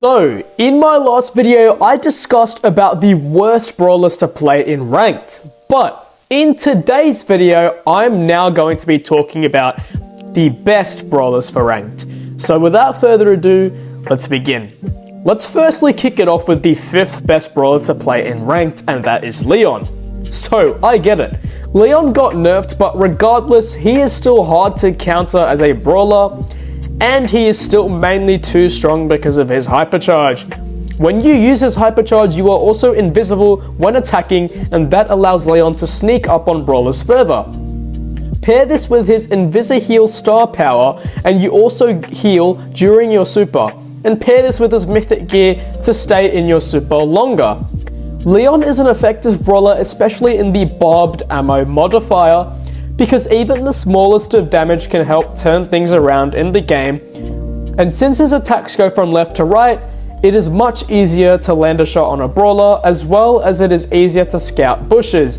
So, in my last video, I discussed about the worst brawlers to play in ranked, but in today's video, I'm now going to be talking about the best brawlers for ranked. So without further ado, let's begin. Let's firstly kick it off with the 5th best brawler to play in ranked, and that is Leon. So, I get it. Leon got nerfed, but regardless, he is still hard to counter as a brawler, and he is still mainly too strong because of his Hypercharge. When you use his Hypercharge, you are also invisible when attacking, and that allows Leon to sneak up on brawlers further. Pair this with his Invisi-Heal star power, and you also heal during your super, and pair this with his mythic gear to stay in your super longer. Leon is an effective brawler, especially in the barbed ammo modifier, because even the smallest of damage can help turn things around in the game, and since his attacks go from left to right, it is much easier to land a shot on a brawler, as well as it is easier to scout bushes.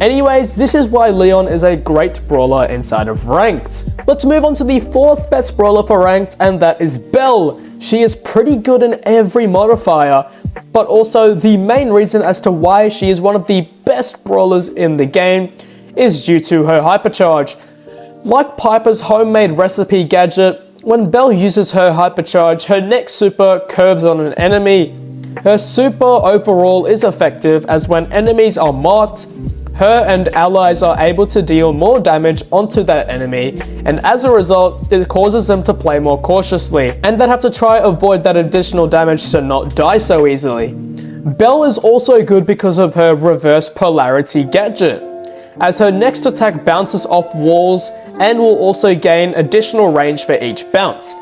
Anyways, this is why Leon is a great brawler inside of ranked. Let's move on to the 4th best brawler for ranked, and that is Belle. She is pretty good in every modifier, but also the main reason as to why she is one of the best brawlers in the game is due to her Hypercharge. Like Piper's homemade recipe gadget, when Belle uses her Hypercharge, her next super curves on an enemy. Her super overall is effective, as when enemies are marked, her and allies are able to deal more damage onto that enemy, and as a result, it causes them to play more cautiously, and they have to try avoid that additional damage to not die so easily. Belle is also good because of her reverse polarity gadget, as her next attack bounces off walls and will also gain additional range for each bounce.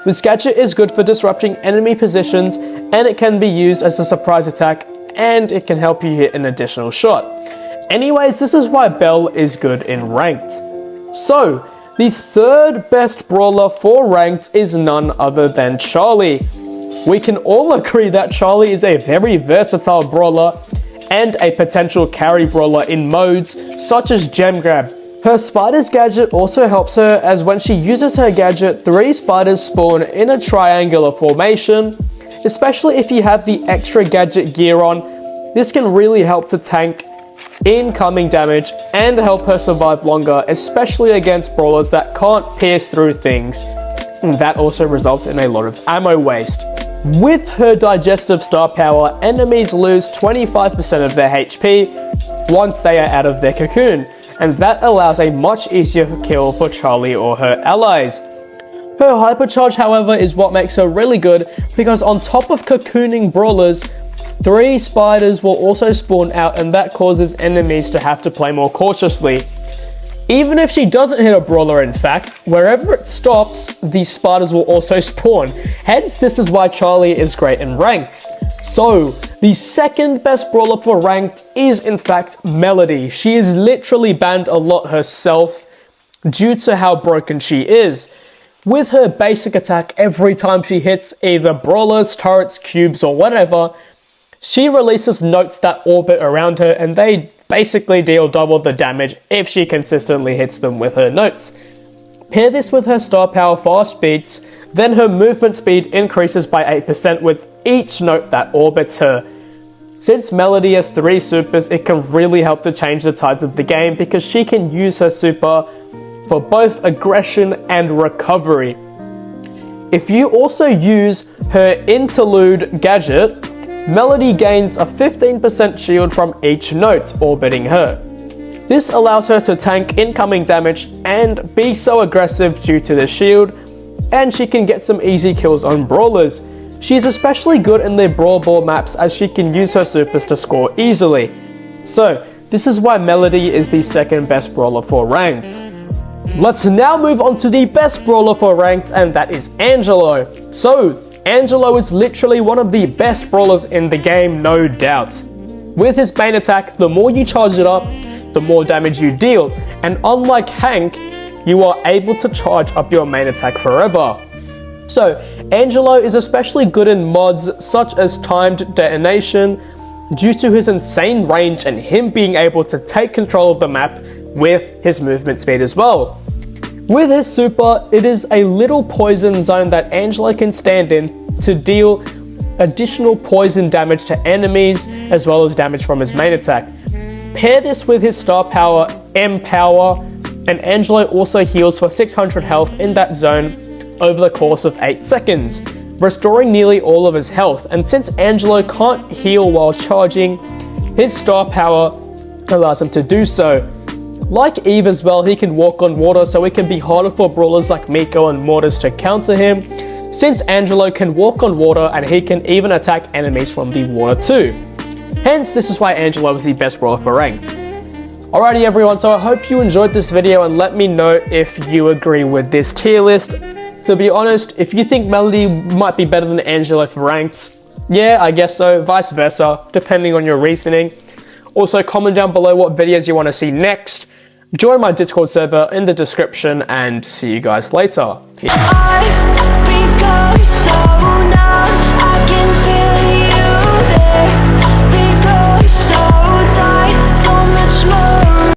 This gadget is good for disrupting enemy positions, and it can be used as a surprise attack, and it can help you hit an additional shot. Anyways, this is why Belle is good in ranked. So, the 3rd best brawler for ranked is none other than Charlie. We can all agree that Charlie is a very versatile brawler and a potential carry brawler in modes such as Gem Grab. Her Spiders gadget also helps her, as when she uses her gadget, 3 spiders spawn in a triangular formation. Especially if you have the extra gadget gear on, this can really help to tank incoming damage and help her survive longer, especially against brawlers that can't pierce through things. And that also results in a lot of ammo waste. With her digestive star power, enemies lose 25% of their HP once they are out of their cocoon, and that allows a much easier kill for Charlie or her allies. Her Hypercharge, however, is what makes her really good, because on top of cocooning brawlers, 3 spiders will also spawn out, and that causes enemies to have to play more cautiously. Even if she doesn't hit a brawler, in fact, wherever it stops, the spiders will also spawn. Hence, this is why Charlie is great in ranked. So, the 2nd best brawler for ranked is in fact Melody. She is literally banned a lot herself due to how broken she is. With her basic attack, every time she hits either brawlers, turrets, cubes, or whatever, she releases notes that orbit around her, and they basically deal double the damage if she consistently hits them with her notes. Pair this with her star power fast beats, then her movement speed increases by 8% with each note that orbits her. Since Melody has 3 supers, it can really help to change the tides of the game, because she can use her super for both aggression and recovery. If you also use her interlude gadget, Melody gains a 15% shield from each note orbiting her. This allows her to tank incoming damage and be so aggressive due to the shield, and she can get some easy kills on brawlers. She is especially good in the Brawl Ball maps, as she can use her supers to score easily. So, this is why Melody is the 2nd best brawler for ranked. Let's now move on to the best brawler for ranked, and that is Angelo. So, Angelo is literally one of the best brawlers in the game, no doubt. With his main attack, the more you charge it up, the more damage you deal, and unlike Hank, you are able to charge up your main attack forever. So, Angelo is especially good in mods such as timed detonation, due to his insane range and him being able to take control of the map with his movement speed as well. With his super, it is a little poison zone that Angelo can stand in to deal additional poison damage to enemies, as well as damage from his main attack. Pair this with his star power, Empower, and Angelo also heals for 600 health in that zone over the course of 8 seconds, restoring nearly all of his health. And since Angelo can't heal while charging, his star power allows him to do so. Like Eve as well, he can walk on water, so it can be harder for brawlers like Miko and Mortis to counter him, since Angelo can walk on water and he can even attack enemies from the water too. Hence, this is why Angelo is the best brawler for ranked. Alrighty everyone, so I hope you enjoyed this video and let me know if you agree with this tier list. To be honest, if you think Melody might be better than Angelo for ranked, yeah, I guess so, vice versa, depending on your reasoning. Also, comment down below what videos you want to see next. Join my Discord server in the description and see you guys later. Peace.